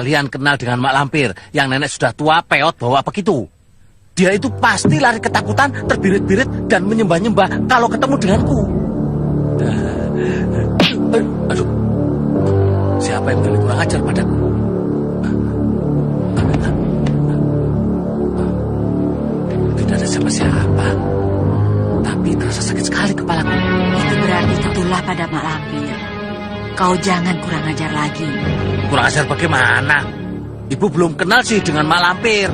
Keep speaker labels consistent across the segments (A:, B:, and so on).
A: kalian kenal dengan Mak Lampir yang nenek sudah tua, peot, bawa begitu? Dia itu pasti lari ketakutan, terbirit-birit, dan menyembah-nyembah kalau ketemu denganku. Aduh, siapa yang berani kurang ajar padaku? Tidak ada siapa-siapa, tapi terasa sakit sekali kepalaku.
B: Itu berarti ketulah pada Mak Lampir. Kau jangan kurang ajar lagi.
A: Kurang ajar bagaimana? Ibu belum kenal sih dengan Mak Lampir.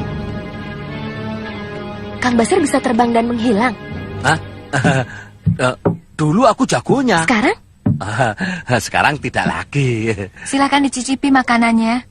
C: Kang Basir bisa terbang dan menghilang.
A: Hah? Dulu aku jagonya.
C: Sekarang?
A: Sekarang tidak lagi.
B: Silakan dicicipi makanannya.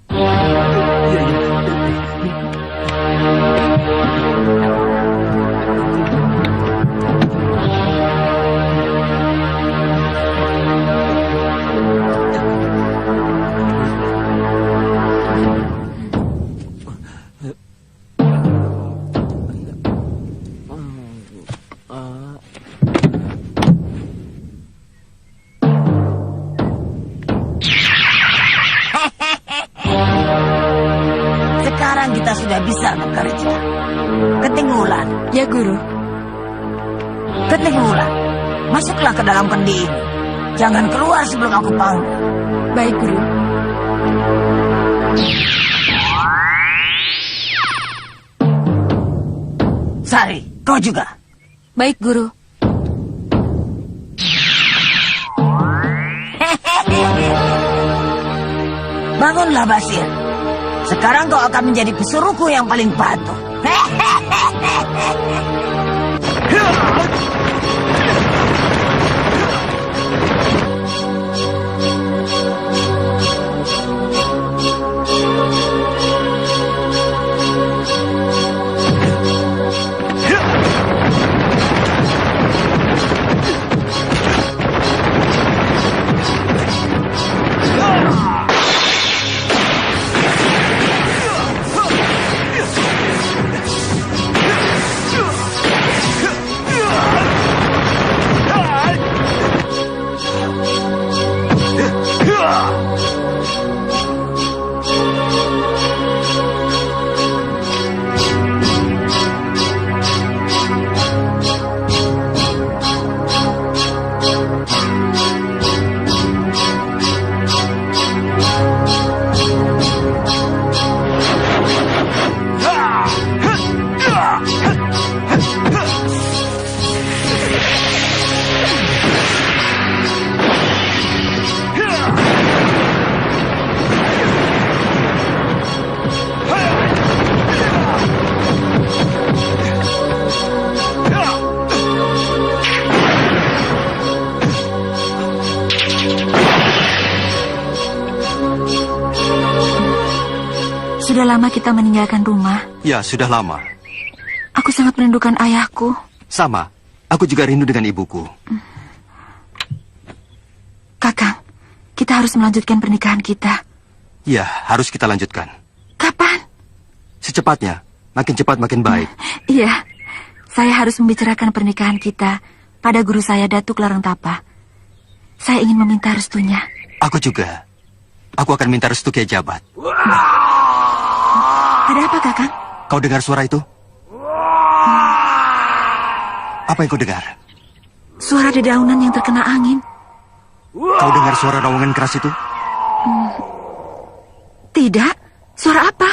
D: Sekarang kita sudah bisa bekerja. Keting Wulan.
B: Ya, Guru.
D: Keting Wulan, masuklah ke dalam kendi ini. Jangan keluar sebelum aku panggil.
B: Baik, Guru.
D: Sari, kau juga.
B: Baik, Guru.
D: Bangunlah, Basir. Sekarang kau akan menjadi pesuruhku yang paling patuh.
B: Sudah lama kita meninggalkan rumah.
E: Ya, sudah lama.
B: Aku sangat merindukan ayahku.
E: Sama, aku juga rindu dengan ibuku.
B: Kakang, kita harus melanjutkan pernikahan kita.
E: Ya, harus kita lanjutkan.
B: Kapan?
E: Secepatnya, makin cepat makin baik.
B: Iya, saya harus membicarakan pernikahan kita pada guru saya, Datuk Larangtapa. Saya ingin meminta restunya.
E: Aku juga. Aku akan minta restu Kiai Jabat.
B: Ada apa, Kakang?
E: Kau dengar suara itu? Apa yang kau dengar?
B: Suara dedaunan yang terkena angin.
E: Kau dengar suara rawangan keras itu?
B: Tidak. Suara apa?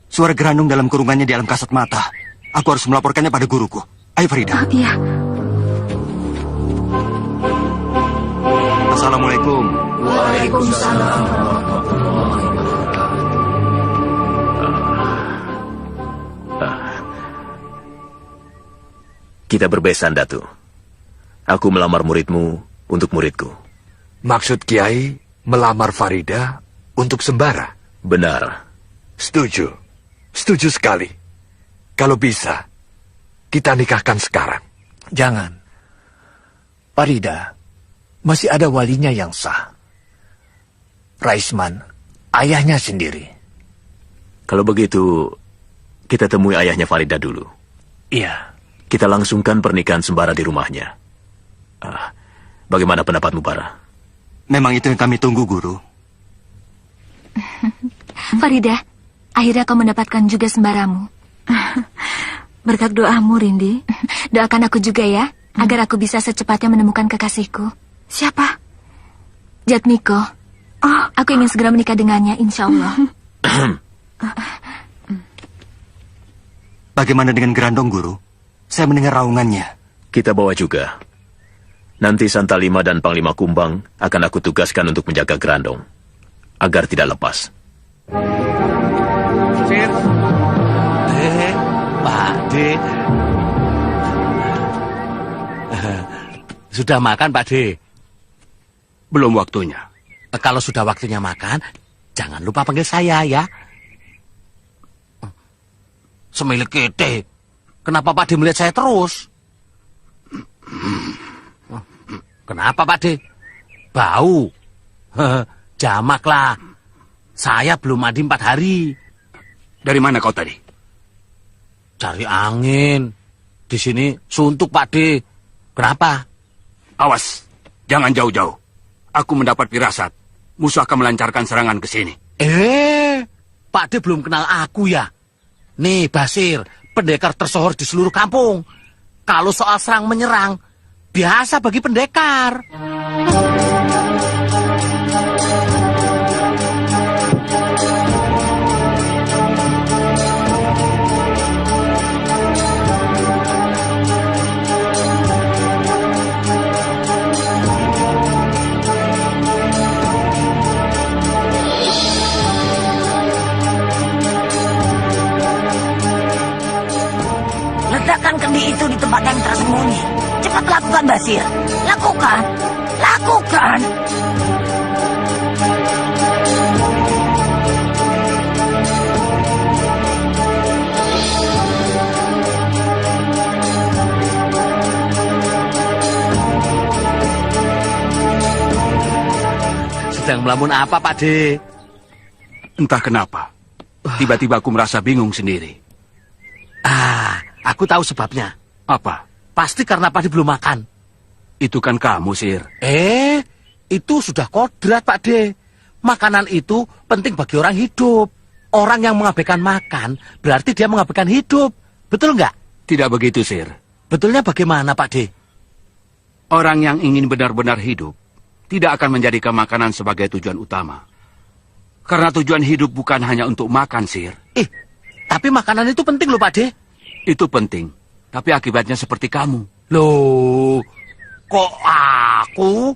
E: Suara geranung dalam kurungannya di alam kasat mata. Aku harus melaporkannya pada guruku. Ayo, Farida.
B: Iya.
E: Assalamualaikum.
B: Waalaikumsalam.
F: Kita berbesan, Datu. Aku melamar muridmu untuk muridku.
G: Maksud Kiai melamar Farida untuk sembara?
F: Benar.
G: Setuju. Setuju sekali. Kalau bisa, kita nikahkan sekarang.
H: Jangan. Farida, masih ada walinya yang sah. Raisman, ayahnya sendiri.
F: Kalau begitu, kita temui ayahnya Farida dulu.
H: Iya.
F: Kita langsungkan pernikahan sembara di rumahnya. Bagaimana pendapatmu, Bara?
E: Memang itu yang kami tunggu, Guru.
B: Farida, akhirnya kau mendapatkan juga sembaramu. Berkat doamu, Rindi. Doakan aku juga ya, agar aku bisa secepatnya menemukan kekasihku. Siapa? Jatmiko. Oh, aku ingin segera menikah dengannya, insya Allah.
E: Bagaimana dengan Gerandong, Guru? Saya mendengar raungannya.
F: Kita bawa juga. Nanti Santalima dan Panglima Kumbang akan aku tugaskan untuk menjaga Gerandong, agar tidak lepas.
A: Sir. Pak De. Sudah makan, Pak De?
I: Belum waktunya.
A: Kalau sudah waktunya makan, jangan lupa panggil saya ya. Semilik kete. Kenapa Pak De melihat saya terus? Kenapa Pak De? Bau. Jamaklah. Saya belum mandi 4 hari.
I: Dari mana kau tadi?
A: Cari angin. Di sini suntuk Pak De. Kenapa?
I: Awas, jangan jauh-jauh. Aku mendapat firasat. Musuh akan melancarkan serangan ke sini.
A: Pak De belum kenal aku ya? Nih Basir, pendekar tersohor di seluruh kampung. Kalau soal serang menyerang, biasa bagi pendekar.
D: Letakkan kendi itu di tempat yang tersembunyi. Cepat lakukan, Basir. Lakukan. Lakukan.
A: Sedang melamun apa Pak De?
I: Entah kenapa. Tiba-tiba aku merasa bingung sendiri.
A: Aku tahu sebabnya.
I: Apa?
A: Pasti karena Pak De belum makan.
I: Itu kan kamu, Sir.
A: Itu sudah kodrat Pak De. Makanan itu penting bagi orang hidup. Orang yang mengabaikan makan, berarti dia mengabaikan hidup. Betul nggak?
I: Tidak begitu, Sir.
A: Betulnya bagaimana Pak De?
I: Orang yang ingin benar-benar hidup tidak akan menjadikan makanan sebagai tujuan utama. Karena tujuan hidup bukan hanya untuk makan, Sir.
A: Tapi makanan itu penting loh Pak De.
I: Itu penting. Tapi akibatnya seperti kamu.
A: Loh, kok aku?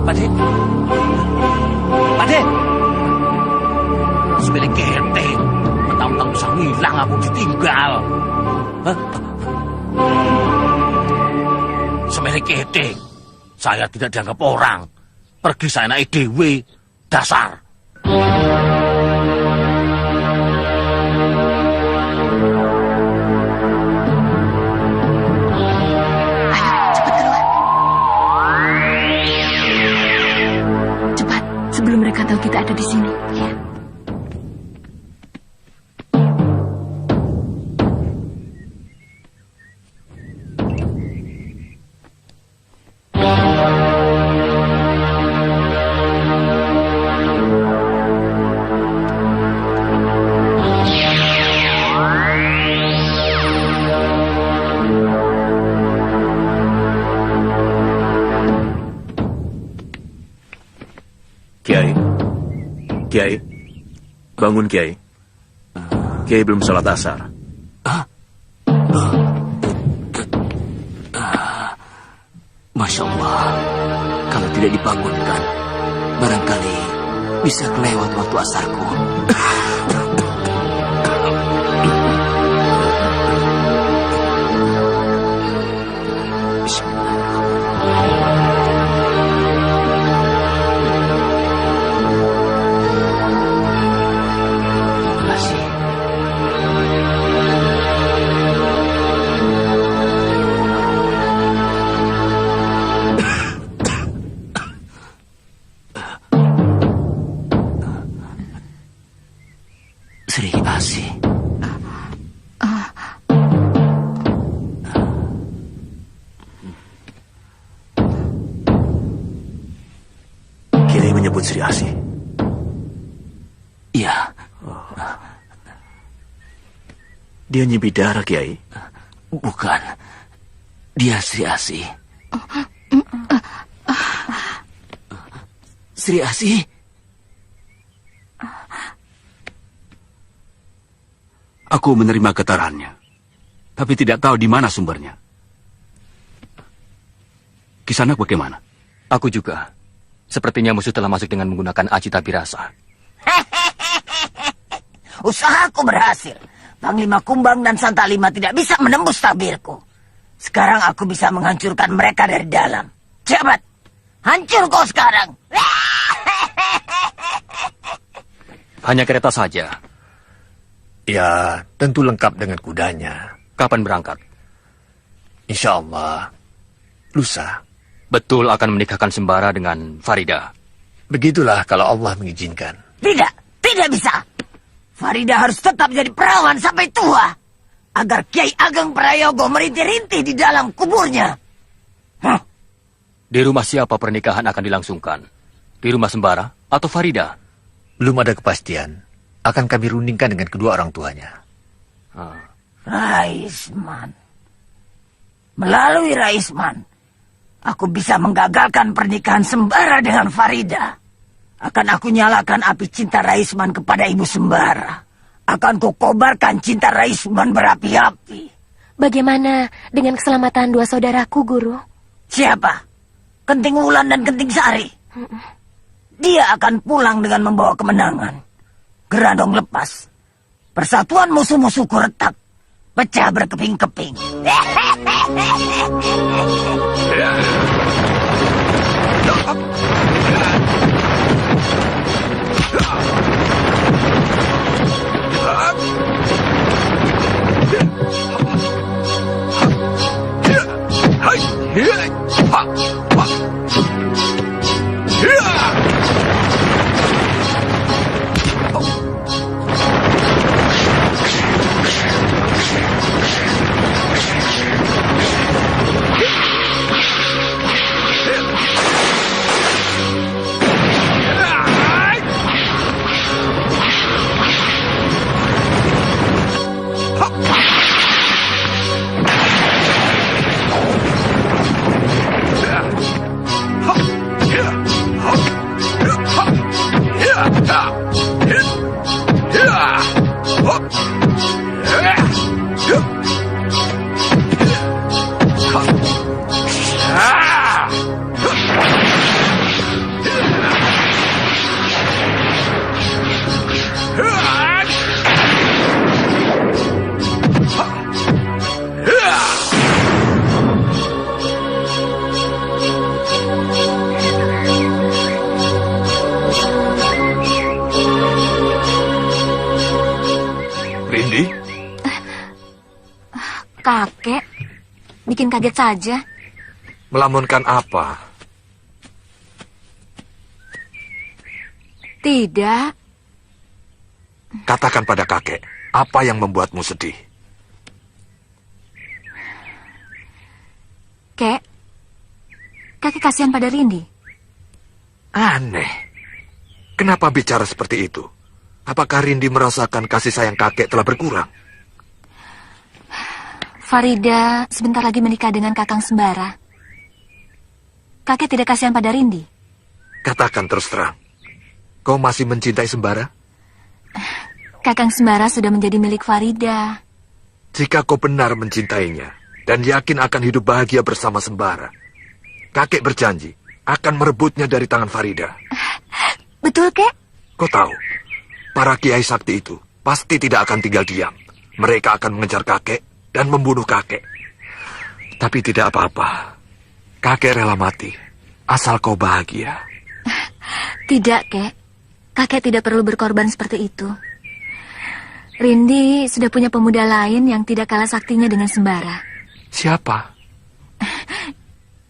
A: Pak De. Pak De. Semilik kete. Mentang-mentang bisa ngilang aku ditinggal. Semilik kete. Saya tidak dianggap orang. Pergi saya naik dewe. Dasar.
B: Sebelum mereka tahu kita ada di sini. Ya.
F: Kiai, bangun Kiai. Kiai belum sholat asar.
D: Masya Allah. Kalau tidak dibangunkan, barangkali bisa kelewat waktu asarku. Sri Asih.
F: Kiai menyebut Sri Asih.
A: Iya.
F: Dia Nyi Bidara, Kiai.
A: Bukan. Dia Sri Asih. Sri Asih?
I: Aku menerima getarannya, tapi tidak tahu di mana sumbernya. Kisanak bagaimana?
E: Aku juga. Sepertinya musuh telah masuk dengan menggunakan aji tabirasa.
D: Usahaku berhasil. Panglima Kumbang dan Santalima tidak bisa menembus tabirku. Sekarang aku bisa menghancurkan mereka dari dalam. Cepat, hancur kau sekarang.
E: Hanya kereta saja.
H: Ya, tentu lengkap dengan kudanya.
E: Kapan berangkat?
H: Insya Allah, lusa.
E: Betul akan menikahkan Sembara dengan Farida.
H: Begitulah kalau Allah mengizinkan.
D: Tidak, tidak bisa. Farida harus tetap jadi perawan sampai tua. Agar Kiai Ageng Prayogo merintih-rintih di dalam kuburnya.
E: Di rumah siapa pernikahan akan dilangsungkan? Di rumah Sembara atau Farida?
H: Belum ada kepastian. Akan kami rundingkan dengan kedua orang tuanya.
D: Raisman. Melalui Raisman, aku bisa menggagalkan pernikahan Sembara dengan Farida. Akan aku nyalakan api cinta Raisman kepada Ibu Sembara. Akan kukobarkan cinta Raisman berapi-api.
C: Bagaimana dengan keselamatan dua saudaraku, Guru?
D: Siapa? Kenting Wulan dan Kenting Sari. Dia akan pulang dengan membawa kemenangan. Gerandong lepas. Persatuan musuh-musuhku retak. Pecah berkeping-keping.
G: Rindi?
B: Kakek, bikin kaget saja.
G: Melamunkan apa?
B: Tidak.
G: Katakan pada kakek, apa yang membuatmu sedih?
B: Kek, kakek kasihan pada Rindi.
G: Aneh. Kenapa bicara seperti itu? Apakah Rindi merasakan kasih sayang kakek telah berkurang?
B: Farida sebentar lagi menikah dengan Kakang Sembara. Kakek tidak kasihan pada Rindi.
G: Katakan terus terang. Kau masih mencintai Sembara?
B: Kakang Sembara sudah menjadi milik Farida.
G: Jika kau benar mencintainya dan yakin akan hidup bahagia bersama Sembara, kakek berjanji akan merebutnya dari tangan Farida.
B: Betul, Kek?
G: Kau tahu, para kiai sakti itu pasti tidak akan tinggal diam. Mereka akan mengejar kakek dan membunuh kakek. Tapi tidak apa-apa. Kakek rela mati, asal kau bahagia.
B: Tidak, Kek. Kakek tidak perlu berkorban seperti itu. Rindi sudah punya pemuda lain yang tidak kalah saktinya dengan Sembara.
G: Siapa?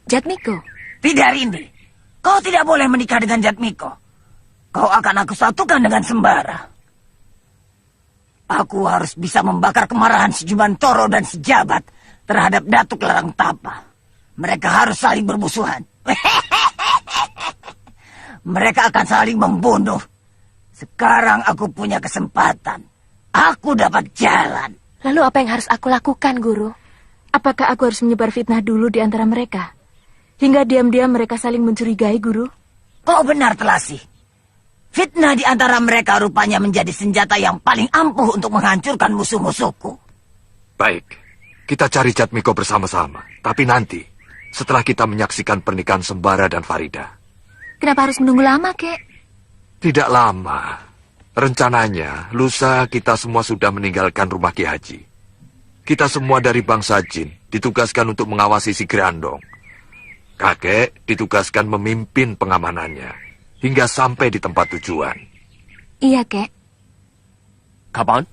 B: Jatmiko.
D: Tidak, Rindi. Kau tidak boleh menikah dengan Jatmiko. Kau akan aku satukan dengan Sembara. Aku harus bisa membakar kemarahan si Jumantoro dan si Jabat terhadap Datuk Larang Tapa. Mereka harus saling bermusuhan. Mereka akan saling membunuh Sekarang aku punya kesempatan. Aku dapat jalan.
C: Lalu apa yang harus aku lakukan, Guru?
B: Apakah aku harus menyebar fitnah dulu di antara mereka? Hingga diam-diam mereka saling mencurigai, Guru?
D: Kau benar, Telasi. Fitnah di antara mereka rupanya menjadi senjata yang paling ampuh untuk menghancurkan musuh-musuhku.
G: Baik, kita cari Jatmiko bersama-sama. Tapi nanti, setelah kita menyaksikan pernikahan Sembara dan Farida.
B: Kenapa harus menunggu lama, Kek?
G: Tidak lama. Rencananya, lusa kita semua sudah meninggalkan rumah Ki Haji. Kita semua dari bangsa Jin ditugaskan untuk mengawasi si Grandong. Kakek ditugaskan memimpin pengamanannya hingga sampai di tempat tujuan.
B: Iya, Kek.
J: Kapan?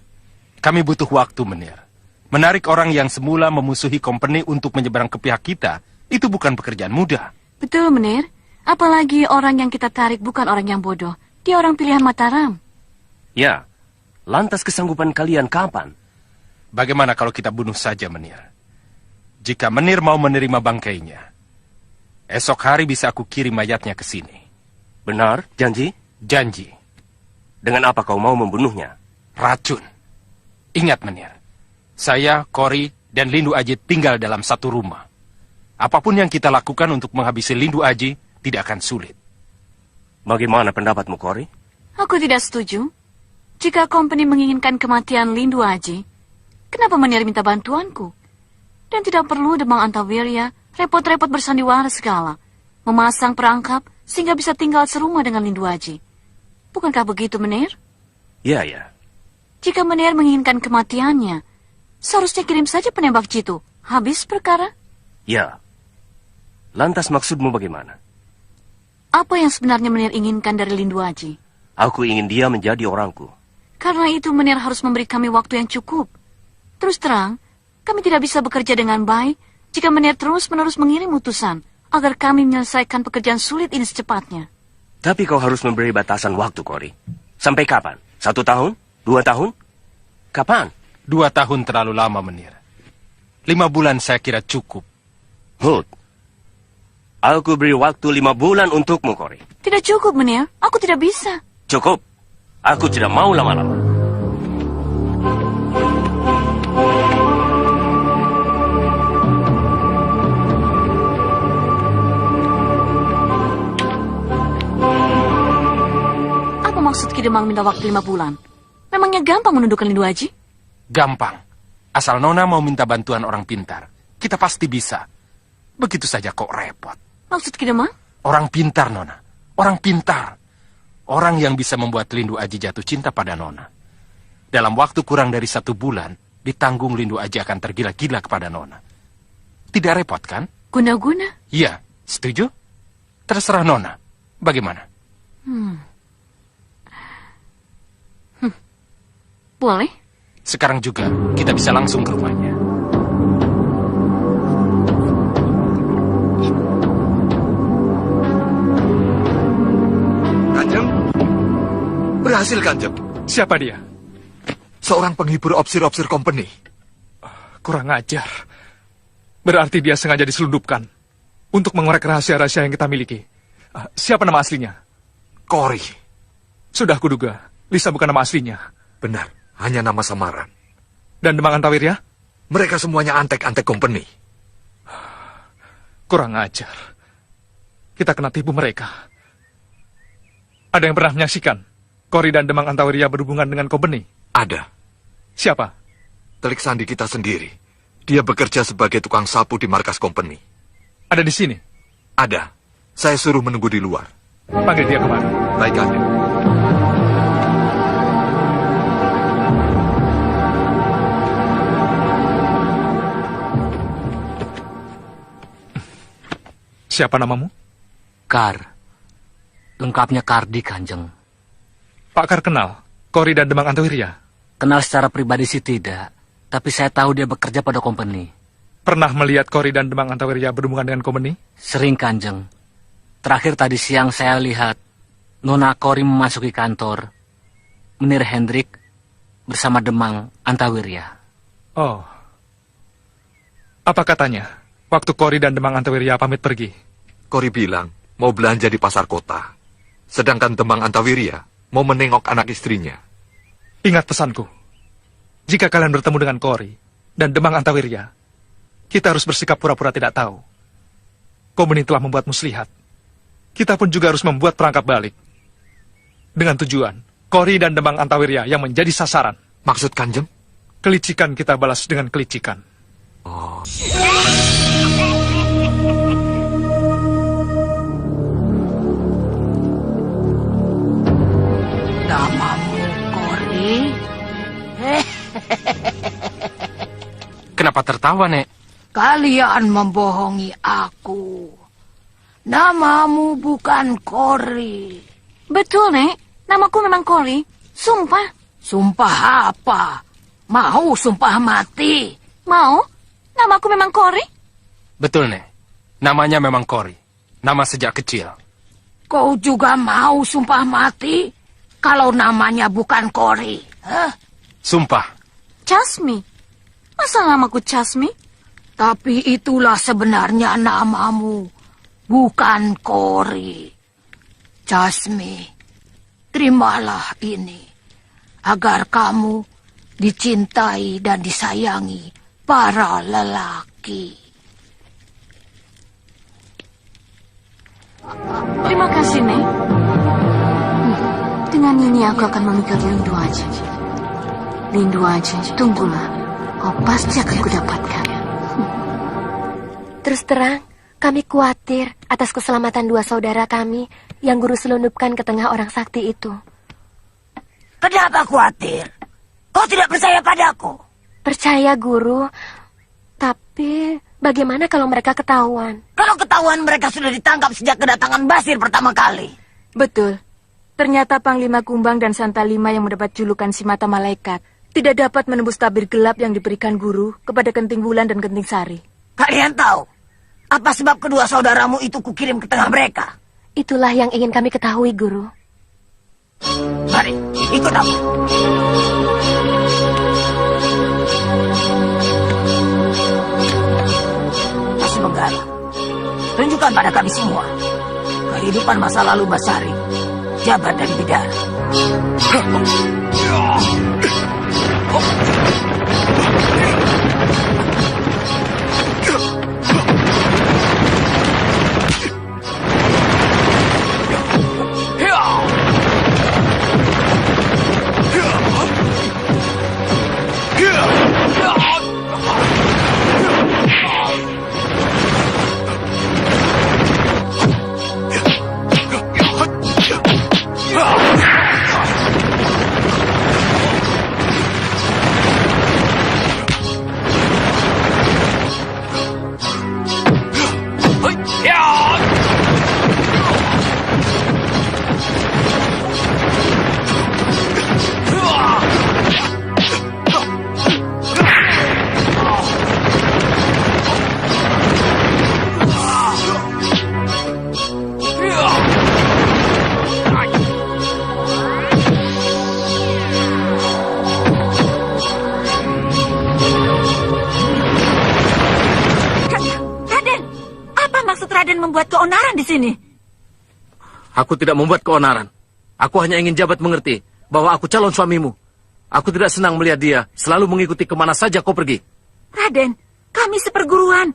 J: Kami butuh waktu, Menir. Menarik orang yang semula memusuhi kompeni untuk menyeberang ke pihak kita, itu bukan pekerjaan mudah.
B: Betul, Menir. Apalagi orang yang kita tarik bukan orang yang bodoh. Dia orang pilihan Mataram.
J: Ya, lantas kesanggupan kalian kapan? Bagaimana kalau kita bunuh saja Menir? Jika Menir mau menerima bangkainya, esok hari bisa aku kirim mayatnya ke sini. Benar, janji? Janji. Dengan apa kau mau membunuhnya? Racun. Ingat Menir, saya, Kori, dan Lindu Aji tinggal dalam satu rumah. Apapun yang kita lakukan untuk menghabisi Lindu Aji tidak akan sulit. Bagaimana pendapatmu, Kori?
B: Aku tidak setuju. Jika company menginginkan kematian Lindu Aji, kenapa Menir minta bantuanku? Dan tidak perlu Demang Antawirya repot-repot bersandiwara segala, memasang perangkap sehingga bisa tinggal serumah dengan Lindu Aji. Bukankah begitu, Menir?
J: Ya, ya.
B: Jika Menir menginginkan kematiannya, seharusnya kirim saja penembak jitu. Habis perkara.
J: Ya. Lantas maksudmu bagaimana?
B: Apa yang sebenarnya Menir inginkan dari Lindu Aji?
J: Aku ingin dia menjadi orangku.
B: Karena itu Menir harus memberi kami waktu yang cukup. Terus terang, kami tidak bisa bekerja dengan baik jika Menir terus-menerus mengirim utusan agar kami menyelesaikan pekerjaan sulit ini secepatnya.
J: Tapi kau harus memberi batasan waktu, Kori. Sampai kapan? 1 tahun? 2 tahun? Kapan? 2 tahun terlalu lama, Menir. 5 bulan saya kira cukup. Hud, aku beri waktu 5 bulan untukmu, Kori.
B: Tidak cukup, Menir. Aku tidak bisa.
J: Cukup. Aku tidak mau lama-lama.
B: Apa maksud Ki Demang minta waktu 5 bulan? Memangnya gampang menundukkan Lindu Aji?
J: Gampang. Asal Nona mau minta bantuan orang pintar, kita pasti bisa. Begitu saja kok repot.
B: Maksud Ki Demang?
J: Orang pintar, Nona. Orang pintar. Orang yang bisa membuat Lindu Aji jatuh cinta pada Nona. Dalam waktu kurang dari 1 bulan, ditanggung Lindu Aji akan tergila-gila kepada Nona. Tidak repot, kan?
B: Guna-guna?
J: Iya, setuju? Terserah Nona. Bagaimana?
B: Boleh.
J: Sekarang juga, kita bisa langsung ke rumahnya.
G: Kanjeng? Berhasil, Kanjeng.
K: Siapa dia?
G: Seorang penghibur opsir-opsir company.
K: Kurang ajar. Berarti dia sengaja diselundupkan untuk mengorek rahasia-rahasia yang kita miliki. Siapa nama aslinya?
G: Kori.
K: Sudah kuduga, Lisa bukan nama aslinya.
G: Benar, hanya nama samaran.
K: Dan Demang Antawirya?
G: Mereka semuanya antek-antek company.
K: Kurang ajar. Kita kena tipu mereka. Ada yang pernah menyaksikan Kori dan Demang Antawirya berhubungan dengan company?
G: Ada.
K: Siapa?
G: Telik Sandi kita sendiri. Dia bekerja sebagai tukang sapu di markas company.
K: Ada di sini?
G: Ada. Saya suruh menunggu di luar.
K: Panggil dia kemari.
G: Baik, Kanjeng.
K: Siapa namamu?
A: Kar. Lengkapnya Kardi, Kanjeng.
K: Pak Kar kenal Kori dan Demang Antawirya?
A: Kenal secara pribadi sih tidak, tapi saya tahu dia bekerja pada company.
K: Pernah melihat Kori dan Demang Antawirya berhubungan dengan company?
A: Sering, Kanjeng. Terakhir tadi siang saya lihat Nona Kori memasuki kantor Menir Hendrik bersama Demang Antawirya.
K: Oh. Apa katanya waktu Kori dan Demang Antawirya pamit pergi?
G: Kori bilang mau belanja di pasar kota. Sedangkan Demang Antawirya mau menengok anak istrinya.
K: Ingat pesanku. Jika kalian bertemu dengan Kori dan Demang Antawirya, kita harus bersikap pura-pura tidak tahu. Komuni telah membuat muslihat. Kita pun juga harus membuat perangkap balik. Dengan tujuan, Kori dan Demang Antawirya yang menjadi sasaran.
G: Maksud Kanjeng?
K: Kelicikan kita balas dengan kelicikan.
G: Oh.
D: Namamu Kori?
J: Kenapa tertawa, Nek?
D: Kalian membohongi aku. Namamu bukan Kori.
B: Betul, Nek. Namaku memang Kori. Sumpah.
D: Sumpah apa? Mau sumpah mati?
B: Mau? Namaku memang Kori.
J: Betul, Nek. Namanya memang Kori. Nama sejak kecil.
D: Kau juga mau sumpah mati? Kalau namanya bukan Kori? Hah?
J: Sumpah.
B: Chasmi. Masa namaku Chasmi?
D: Tapi itulah sebenarnya namamu. Bukan Kori. Jasmi, terimalah ini. Agar kamu dicintai dan disayangi para lelaki.
B: Terima kasih, Nek. Dengan ini aku akan memikat Lindu aja. Lindu aja, tunggulah. Kau pasti akan kudapatkan.
C: Terus terang, kami khawatir atas keselamatan dua saudara kami yang guru selundupkan ke tengah orang sakti itu.
D: Kenapa khawatir? Kau tidak percaya padaku?
C: Percaya, Guru. Tapi bagaimana kalau mereka ketahuan?
D: Kalau ketahuan mereka sudah ditangkap sejak kedatangan Basir pertama kali.
B: Betul. Ternyata Panglima Kumbang dan Santalima yang mendapat julukan si mata malaikat tidak dapat menembus tabir gelap yang diberikan guru kepada Kenting Wulan dan Kenting Sari.
D: Kalian tahu apa sebab kedua saudaramu itu kukirim ke tengah mereka?
C: Itulah yang ingin kami ketahui, Guru.
D: Mari, ikut aku. Masih Benggala, tunjukkan pada kami semua kehidupan masa lalu Basari, jabat dari Bidara.
B: Membuat keonaran di sini.
A: Aku tidak membuat keonaran. Aku hanya ingin jabat mengerti bahwa aku calon suamimu. Aku tidak senang melihat dia selalu mengikuti kemana saja kau pergi.
B: Raden, kami seperguruan.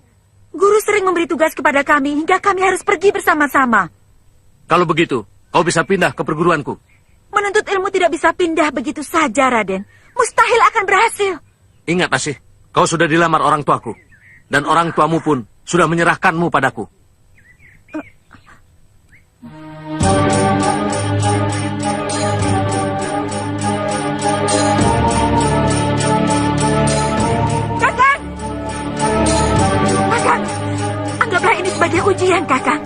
B: Guru sering memberi tugas kepada kami hingga kami harus pergi bersama-sama.
A: Kalau begitu, kau bisa pindah ke perguruanku.
B: Menuntut ilmu tidak bisa pindah begitu saja, Raden. Mustahil akan berhasil.
A: Ingat, Asih, kau sudah dilamar orang tuaku. Dan orang tuamu pun sudah menyerahkanmu padaku.
B: Kakang! Kakang, anggaplah ini sebagai ujian, Kakang.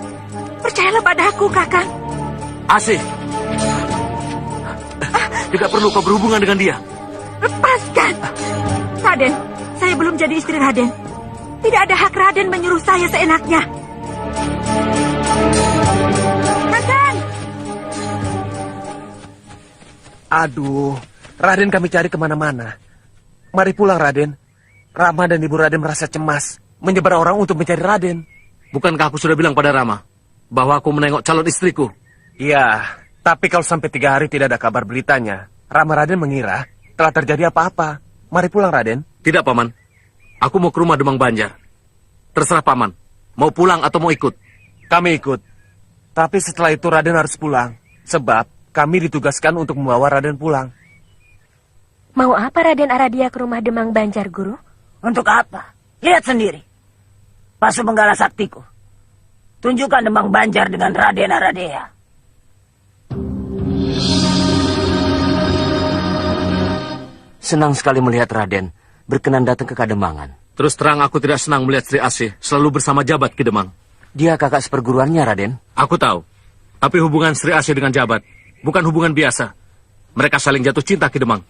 B: Percayalah padaku, Kakang.
A: Asih, tidak perlu kau berhubungan dengan dia.
B: Lepaskan! Raden, saya belum jadi istri Raden. Tidak ada hak Raden menyuruh saya seenaknya. Kakang!
A: Aduh, Raden kami cari kemana-mana. Mari pulang, Raden. Rama dan Ibu Raden merasa cemas, menyebar orang untuk mencari Raden. Bukankah aku sudah bilang pada Rama bahwa aku menengok calon istriku?
H: Iya,
L: Tapi kalau sampai 3 hari tidak ada kabar beritanya, Rama Raden mengira telah terjadi apa-apa. Mari pulang, Raden.
M: Tidak, Paman. Aku mau ke rumah Demang Banjar. Terserah Paman. Mau pulang atau mau ikut?
L: Kami ikut. Tapi setelah itu Raden harus pulang. Sebab kami ditugaskan untuk membawa Raden pulang.
C: Mau apa Raden Aradia ke rumah Demang Banjar, Guru?
D: Untuk apa? Lihat sendiri. Pasu Benggala Saktiku. Tunjukkan Demang Banjar dengan Raden Aradea.
N: Senang sekali melihat Raden berkenan datang ke Kademangan.
M: Terus terang aku tidak senang melihat Sri Asih selalu bersama Jabat Ki Demang.
N: Dia kakak seperguruannya, Raden.
M: Aku tahu. Tapi hubungan Sri Asih dengan Jabat bukan hubungan biasa. Mereka saling jatuh cinta, Ki Demang.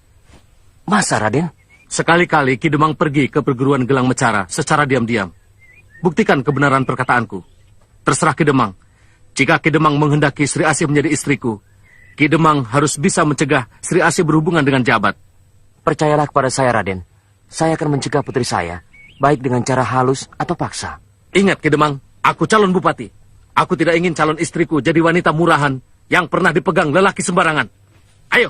N: Masa, Raden?
M: Sekali-kali Ki Demang pergi ke perguruan Gelang Mecara secara diam-diam. Buktikan kebenaran perkataanku. Terserah Ki Demang. Jika Ki Demang menghendaki Sri Asih menjadi istriku, Ki Demang harus bisa mencegah Sri Asih berhubungan dengan Jabat.
N: Percayalah kepada saya, Raden. Saya akan mencegah putri saya, baik dengan cara halus atau paksa.
M: Ingat, Ki Demang, aku calon bupati. Aku tidak ingin calon istriku jadi wanita murahan yang pernah dipegang lelaki sembarangan. Ayo.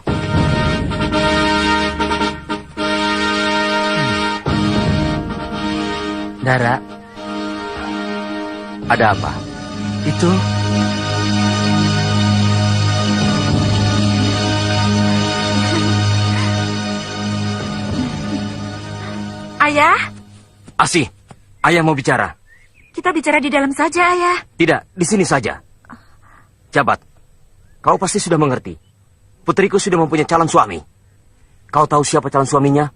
N: Dara, ada apa?
A: Itu...
B: Ayah?
N: Asih, ayah mau bicara.
B: Kita bicara di dalam saja, Ayah.
N: Tidak, di sini saja. Jabat, kau pasti sudah mengerti. Putriku sudah mempunyai calon suami. Kau tahu siapa calon suaminya?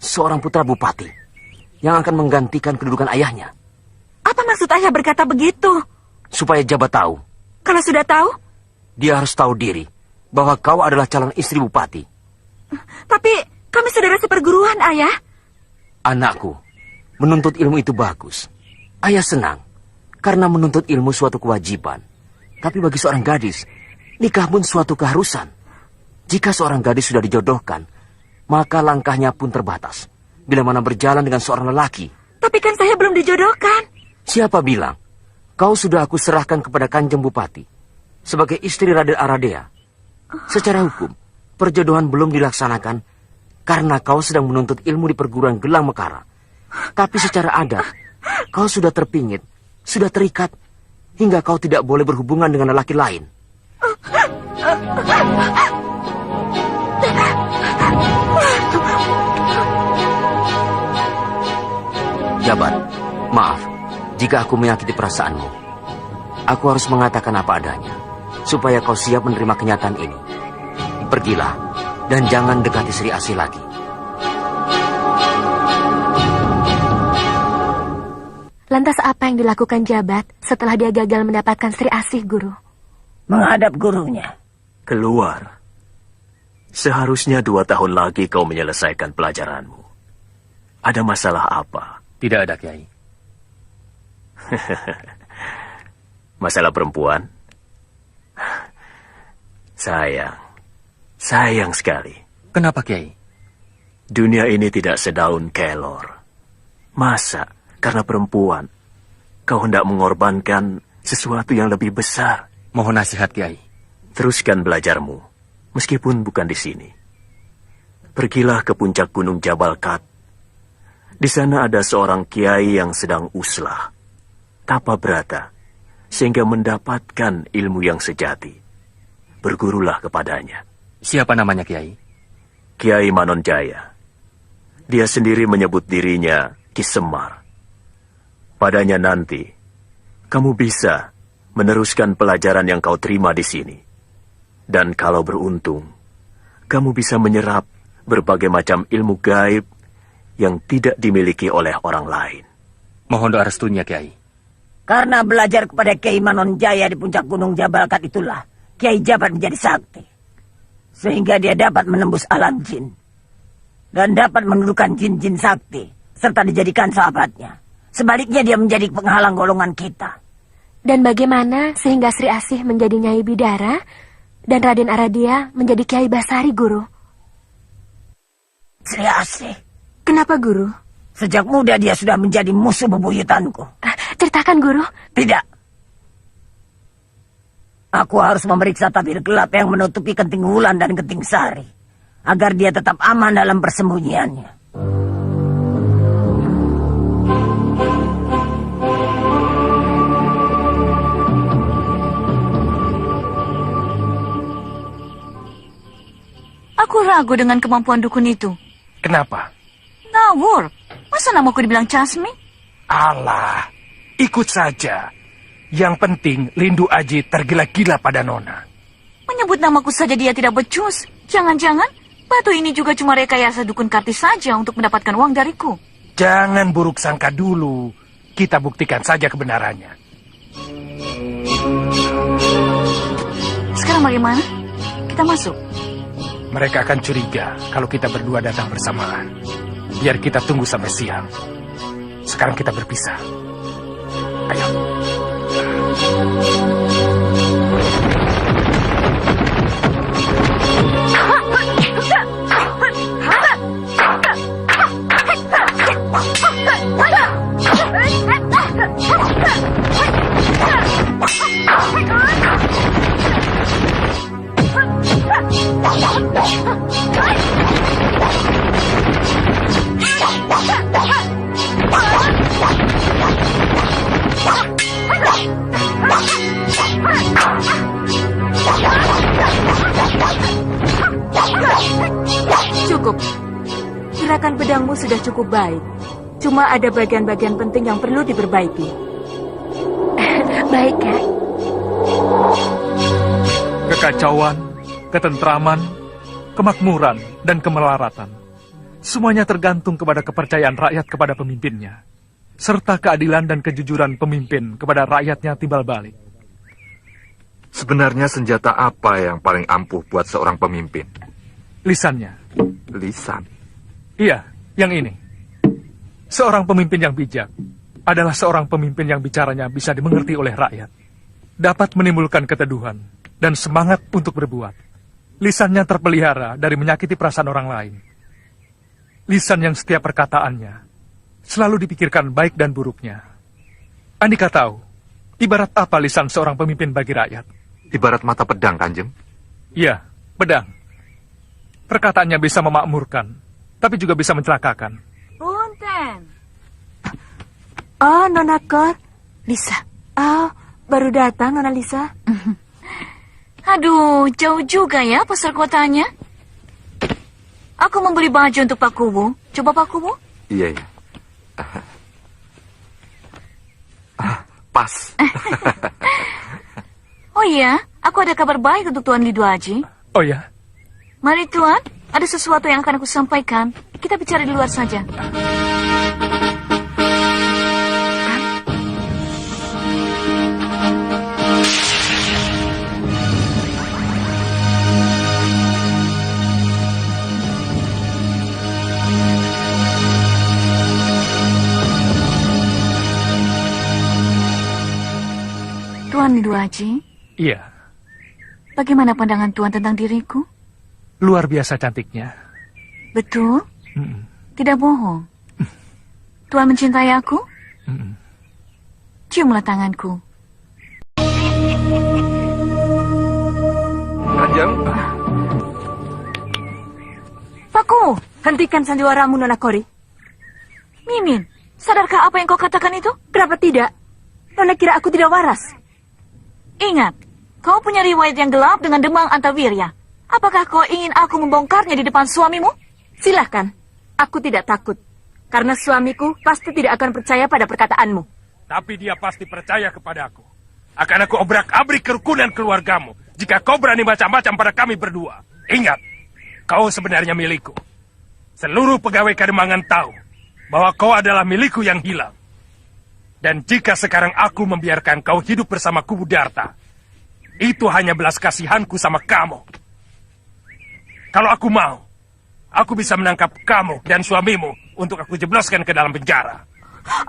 N: Seorang putra bupati yang akan menggantikan kedudukan ayahnya.
B: Apa maksud Ayah berkata begitu?
N: Supaya Jabat tahu.
B: Kalau sudah tahu?
N: Dia harus tahu diri bahwa kau adalah calon istri bupati.
B: Tapi kami saudara seperguruan, Ayah.
N: Anakku, menuntut ilmu itu bagus. Ayah senang, karena menuntut ilmu suatu kewajiban. Tapi bagi seorang gadis, nikah pun suatu keharusan. Jika seorang gadis sudah dijodohkan, maka langkahnya pun terbatas. Bila mana berjalan dengan seorang lelaki.
B: Tapi kan saya belum dijodohkan.
N: Siapa bilang? Kau sudah aku serahkan kepada Kanjeng Bupati sebagai istri Raden Aradea. Secara hukum, perjodohan belum dilaksanakan karena kau sedang menuntut ilmu di perguruan Gelang Mekara. Tapi secara adat, kau sudah terpingit, sudah terikat, hingga kau tidak boleh berhubungan dengan lelaki lain. Jabat, maaf jika aku menyakiti perasaanmu. Aku harus mengatakan apa adanya, supaya kau siap menerima kenyataan ini. Pergilah, dan jangan dekati Sri Asih lagi.
C: Lantas apa yang dilakukan Jabat setelah dia gagal mendapatkan Sri Asih, Guru?
D: Menghadap gurunya.
F: Keluar. Seharusnya 2 tahun lagi kau menyelesaikan pelajaranmu. Ada masalah apa?
E: Tidak ada, Kiai.
F: Masalah perempuan? Sayang sekali.
E: Kenapa, Kiai?
F: Dunia ini tidak sedaun kelor. Masa karena perempuan kau hendak mengorbankan sesuatu yang lebih besar?
E: Mohon nasihat, Kiai.
F: Teruskan belajarmu, meskipun bukan di sini. Pergilah ke puncak gunung Jabal Kat. Di sana ada seorang kiai yang sedang uslah, tapa brata, sehingga mendapatkan ilmu yang sejati. Bergurulah kepadanya.
E: Siapa namanya, Kiai?
F: Kiai Manonjaya. Dia sendiri menyebut dirinya Ki Semar. Padanya nanti, kamu bisa meneruskan pelajaran yang kau terima di sini. Dan kalau beruntung, kamu bisa menyerap berbagai macam ilmu gaib yang tidak dimiliki oleh orang lain.
E: Mohon doa restunya, Kiai.
D: Karena belajar kepada Kiai Manonjaya di puncak gunung Jabal Kat itulah Kiai Jabat menjadi sakti. Sehingga dia dapat menembus alam jin. Dan dapat menundukkan jin-jin sakti. Serta dijadikan sahabatnya. Sebaliknya dia menjadi penghalang golongan kita.
C: Dan bagaimana sehingga Sri Asih menjadi Nyai Bidara dan Raden Aradia menjadi Kiai Basari, Guru?
D: Sri Asih.
B: Kenapa, Guru?
D: Sejak muda dia sudah menjadi musuh bebuyutanku.
C: Ceritakan, Guru.
D: Tidak. Aku harus memeriksa tabir gelap yang menutupi Kenting Wulan dan Kenting Sari, agar dia tetap aman dalam persembunyiannya.
B: Aku ragu dengan kemampuan dukun itu.
J: Kenapa?
B: Ngawur. Masa namaku dibilang Casmi?
J: Alah, ikut saja. Yang penting Lindu Aji tergila-gila pada Nona.
B: Menyebut namaku saja dia tidak becus. Jangan-jangan batu ini juga cuma rekayasa dukun Karti saja untuk mendapatkan uang dariku.
J: Jangan buruk sangka dulu. Kita buktikan saja kebenarannya.
B: Sekarang bagaimana? Kita masuk.
J: Mereka akan curiga kalau kita berdua datang bersamaan. Biar kita tunggu sampai siang. Sekarang kita berpisah. Ayo.
B: Cukup. Gerakan pedangmu sudah cukup baik. Cuma ada bagian-bagian penting yang perlu diperbaiki.
C: Baik, Kak.
K: Kekacauan, ketentraman, kemakmuran, dan kemelaratan. Semuanya tergantung kepada kepercayaan rakyat kepada pemimpinnya, serta keadilan dan kejujuran pemimpin kepada rakyatnya timbal balik.
G: Sebenarnya senjata apa yang paling ampuh buat seorang pemimpin?
K: Lisannya.
G: Lisan?
K: Iya, yang ini. Seorang pemimpin yang bijak adalah seorang pemimpin yang bicaranya bisa dimengerti oleh rakyat, dapat menimbulkan keteduhan dan semangat untuk berbuat. Lisannya terpelihara dari menyakiti perasaan orang lain. Lisan yang setiap perkataannya selalu dipikirkan baik dan buruknya. Andika tahu, ibarat apa lisan seorang pemimpin bagi rakyat?
G: Ibarat mata pedang, Kanjeng.
K: Iya, pedang. Perkataannya bisa memakmurkan, tapi juga bisa mencelakakan.
B: Punten. Oh, Nona Kor. Lisa. Oh, baru datang, Nona Lisa. Aduh, jauh juga ya pasar kotanya. Aku membeli baju untuk Pak Kubu. Coba Pak Kubu.
G: Iya, iya. Pas.
B: Oh iya, aku ada kabar baik untuk Tuan Lidu Aji.
K: Oh ya?
B: Mari Tuan, ada sesuatu yang akan aku sampaikan. Kita bicara di luar saja. Tuan Lidu Aji?
K: Iya.
B: Bagaimana pandangan Tuan tentang diriku?
K: Luar biasa cantiknya.
B: Betul? Tidak bohong. Tuan mencintai aku? Ciumlah tanganku.
G: Kanjeng.
B: Paku, hentikan sandiwaramu, Nona Kori. Mimin, sadarkah apa yang kau katakan itu? Kenapa tidak? Nona kira aku tidak waras. Ingat, kau punya riwayat yang gelap dengan Demang Antawirya. Apakah kau ingin aku membongkarnya di depan suamimu? Silahkan. Aku tidak takut. Karena suamiku pasti tidak akan percaya pada perkataanmu.
J: Tapi dia pasti percaya kepadaku. Akan aku obrak-abrik kerukunan keluargamu jika kau berani macam-macam pada kami berdua. Ingat, kau sebenarnya milikku. Seluruh pegawai Kademangan tahu bahwa kau adalah milikku yang hilang. Dan jika sekarang aku membiarkan kau hidup bersama Kubu Darta, itu hanya belas kasihanku sama kamu. Kalau aku mau, aku bisa menangkap kamu dan suamimu untuk aku jebloskan ke dalam penjara.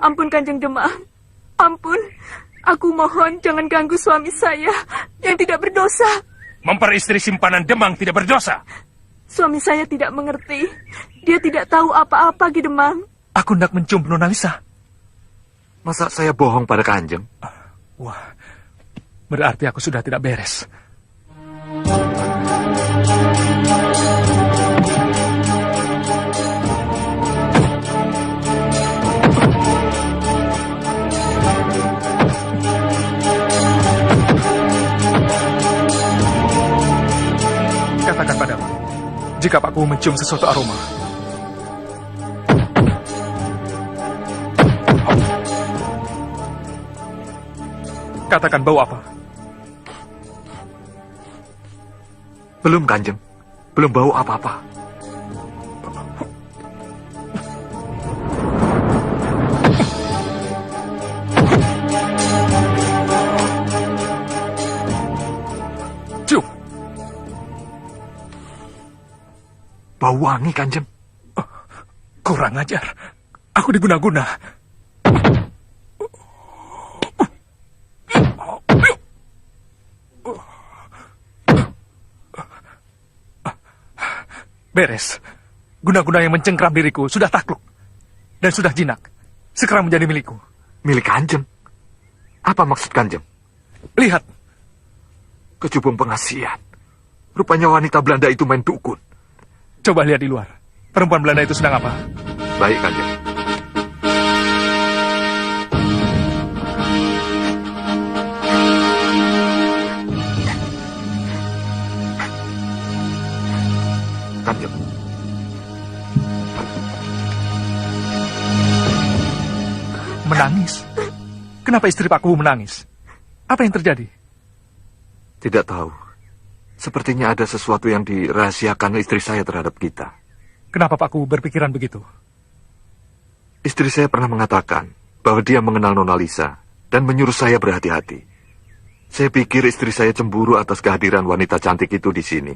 B: Ampun Kanjeng Demang. Ampun. Aku mohon jangan ganggu suami saya yang tidak berdosa.
J: Memperistri simpanan Demang tidak berdosa.
B: Suami saya tidak mengerti. Dia tidak tahu apa-apa, Ki Demang.
K: Aku hendak mencium Nona Lisa.
G: Masa saya bohong pada Kanjeng?
K: Wah, Berarti aku sudah tidak beres. Katakan padamu, jika Pakku mencium sesuatu aroma. Katakan bau apa?
G: Belum, Kanjeng. Belum bau apa-apa.
K: Cium.
G: Bau wangi, Kanjeng.
K: Kurang ajar. Aku diguna-guna. Beres. Guna-guna yang mencengkram diriku sudah takluk. Dan sudah jinak. Sekarang menjadi milikku.
G: Milik Kanjeng? Apa maksud Kanjeng?
K: Lihat.
G: Kecubung pengasihan. Rupanya wanita Belanda itu main dukun.
K: Coba lihat di luar. Perempuan Belanda itu sedang apa?
G: Baik, Kanjeng. Kanjeng.
K: Menangis? Kenapa istri Pakku menangis? Apa yang terjadi?
G: Tidak tahu. Sepertinya ada sesuatu yang dirahasiakan istri saya terhadap kita.
K: Kenapa Pakku berpikiran begitu?
G: Istri saya pernah mengatakan bahwa dia mengenal Nona Lisa dan menyuruh saya berhati-hati. Saya pikir istri saya cemburu atas kehadiran wanita cantik itu di sini.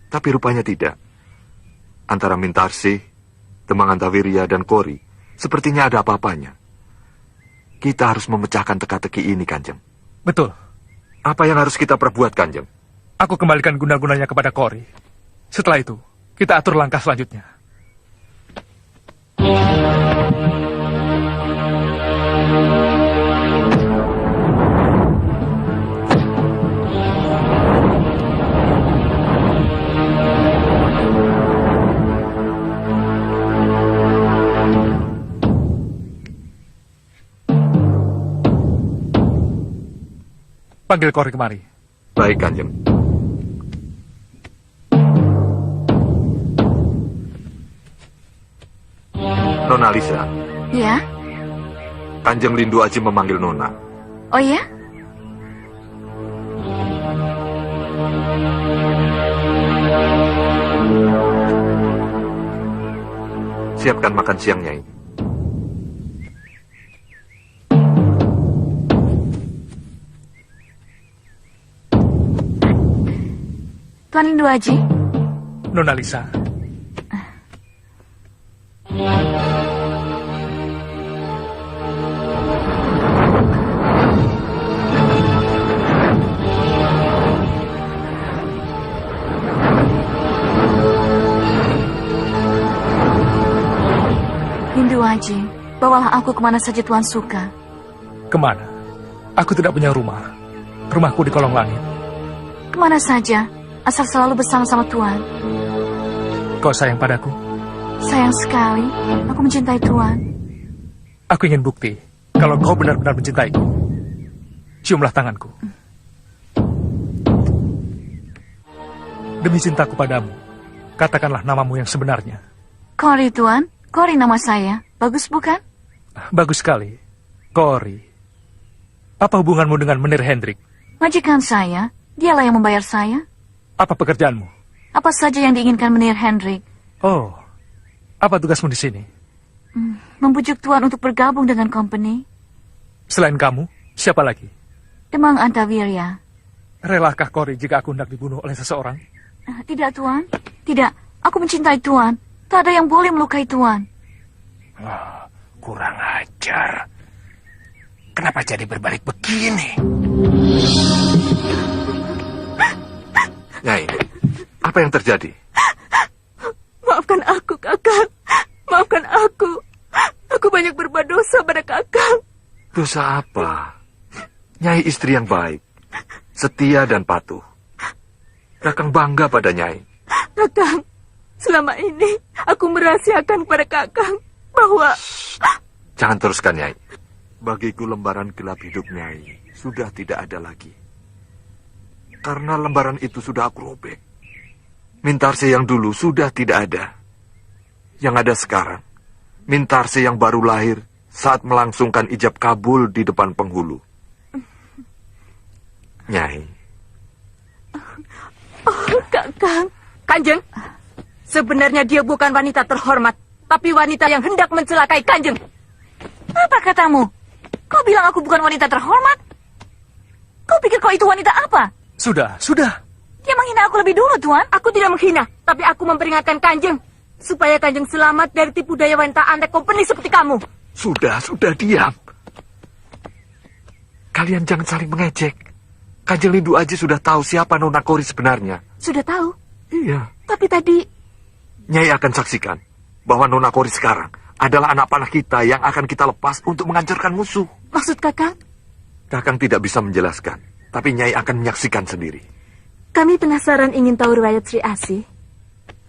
G: Tapi rupanya tidak. Antara Mintarsih, Demang Antawiria, dan Kori, sepertinya ada apa-apanya. Kita harus memecahkan teka-teki ini, Kanjeng.
K: Betul.
G: Apa yang harus kita perbuat, Kanjeng?
K: Aku kembalikan guna-gunanya kepada Kori. Setelah itu, kita atur langkah selanjutnya. Panggil Kori kemari.
G: Baik, Kanjeng. Nona Lisa.
B: Ya?
G: Kanjeng Lindu Aji memanggil Nona.
B: Oh ya?
G: Siapkan makan siang, Nyai.
B: Tuan Lindu Aji?
K: Nona Lisa.
B: Lindu Aji, bawalah aku kemana saja Tuan suka.
K: Kemana? Aku tidak punya rumah. Rumahku di kolong langit.
B: Kemana saja, asal selalu bersama-sama Tuan.
K: Kau sayang padaku?
B: Sayang sekali, aku mencintai Tuan.
K: Aku ingin bukti kalau kau benar-benar mencintaiku. Ciumlah tanganku. Demi cintaku padamu, katakanlah namamu yang sebenarnya.
B: Kori Tuan, Kori nama saya. Bagus bukan?
K: Bagus sekali. Kori. Apa hubunganmu dengan Menir Hendrik?
B: Majikan saya, dialah yang membayar saya.
K: Apa pekerjaanmu?
B: Apa saja yang diinginkan Menir Hendrik.
K: Oh, apa tugasmu di sini?
B: Membujuk Tuan untuk bergabung dengan company.
K: Selain kamu, siapa lagi?
B: Demang Antawiria.
K: Relakah Kori jika aku hendak dibunuh oleh seseorang?
B: Tidak, Tuan. Tidak, aku mencintai Tuan. Tak ada yang boleh melukai Tuan.
J: Kurang ajar. Kenapa jadi berbalik begini?
G: Nyai, apa yang terjadi?
O: Maafkan aku, Kakang. Maafkan aku. Aku banyak berbuat dosa pada Kakang.
G: Dosa apa? Nyai istri yang baik. setia dan patuh. Kakang bangga pada Nyai.
O: Kakang, selama ini aku merahasiakan kepada Kakang bahwa...
G: Jangan teruskan, Nyai. Bagiku lembaran gelap hidup Nyai sudah tidak ada lagi. Karena lembaran itu sudah aku robek. Mintarse yang dulu sudah tidak ada. Yang ada sekarang, Mintarse yang baru lahir saat melangsungkan ijab kabul di depan penghulu. Nyai.
O: Oh, Kakang. Kanjeng, sebenarnya dia bukan wanita terhormat, tapi wanita yang hendak mencelakai Kanjeng.
P: Apa katamu? Kau bilang aku bukan wanita terhormat? Kau pikir kau itu wanita apa?
K: Sudah.
P: Dia menghina aku lebih dulu, Tuan.
O: Aku tidak menghina, tapi aku memperingatkan Kanjeng supaya Kanjeng selamat dari tipu daya wanita antek kompeni seperti kamu.
G: Sudah, diam. Kalian jangan saling mengejek. Kanjeng Lindu aja sudah tahu siapa Nona Kori sebenarnya.
O: Sudah tahu?
G: Iya.
O: Tapi tadi...
G: Nyai akan saksikan bahwa Nona Kori sekarang adalah anak panah kita yang akan kita lepas untuk menghancurkan musuh.
O: Maksud Kakang?
G: Kakang tidak bisa menjelaskan, tapi Nyai akan menyaksikan sendiri.
O: Kami penasaran ingin tahu riwayat Sri Asih.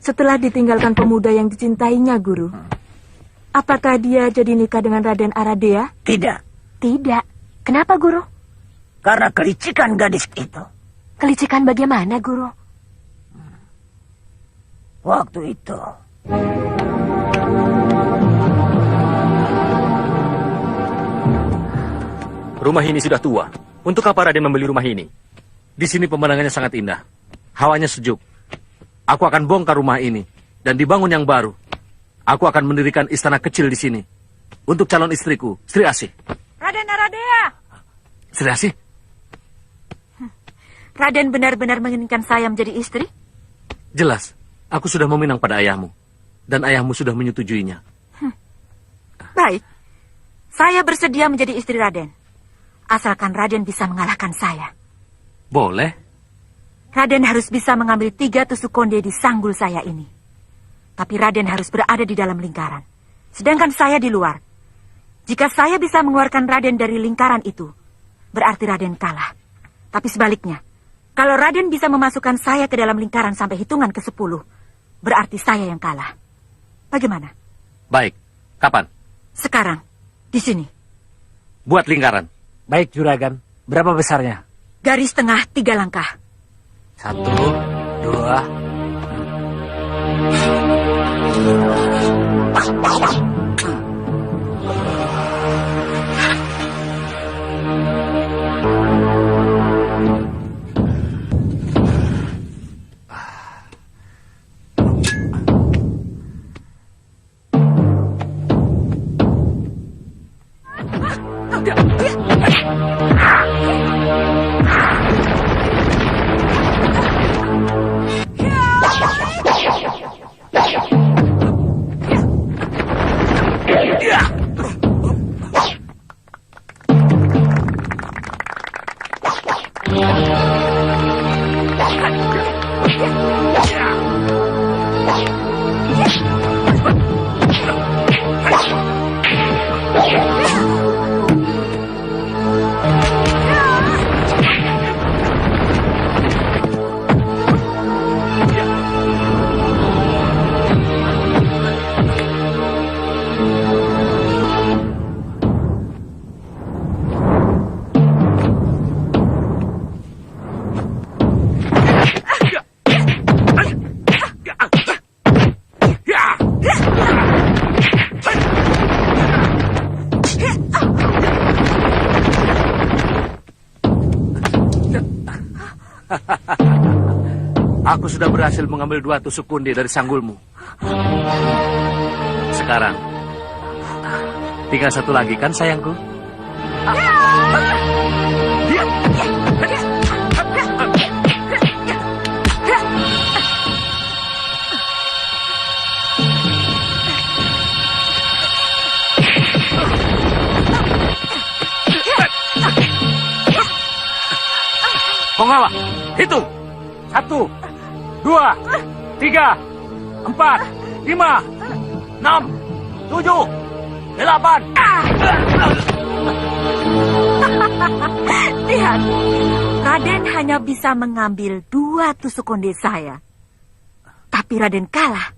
O: Setelah ditinggalkan pemuda yang dicintainya, Guru. Apakah dia jadi nikah dengan Raden Aradea?
D: Tidak.
C: Tidak. Kenapa, Guru?
D: Karena kelicikan gadis itu.
C: Kelicikan bagaimana, Guru?
D: Waktu itu...
M: Rumah ini sudah tua. Untuk apa Raden membeli rumah ini? Di sini pemandangannya sangat indah. Hawanya sejuk. Aku akan bongkar rumah ini dan dibangun yang baru. Aku akan mendirikan istana kecil di sini untuk calon istriku, Sri Asih.
P: Raden Aradea.
M: Sri Asih?
P: Raden benar-benar menginginkan saya menjadi istri?
M: Jelas. Aku sudah meminang pada ayahmu. Dan ayahmu sudah menyetujuinya.
P: Baik. Saya bersedia menjadi istri Raden. Asalkan Raden bisa mengalahkan saya.
M: Boleh.
P: Raden harus bisa mengambil 3 tusuk konde di sanggul saya ini. Tapi Raden harus berada di dalam lingkaran. Sedangkan saya di luar. Jika saya bisa mengeluarkan Raden dari lingkaran itu, berarti Raden kalah. Tapi sebaliknya, kalau Raden bisa memasukkan saya ke dalam lingkaran sampai hitungan ke-10, berarti saya yang kalah. Bagaimana?
M: Baik. Kapan?
P: Sekarang. Di sini.
M: Buat lingkaran.
A: Baik, Juragan. Berapa besarnya?
P: Garis tengah 3 langkah.
A: 1, 2...
M: Aku sudah berhasil mengambil 2 tusuk konde dari sanggulmu. Sekarang, tinggal 1 lagi kan sayangku? Pengawal, hitung. 1, 2, 3, 4, 5, 6, 7, 8.
P: Lihat, Raden hanya bisa mengambil 2 tusuk konde saya. Tapi Raden kalah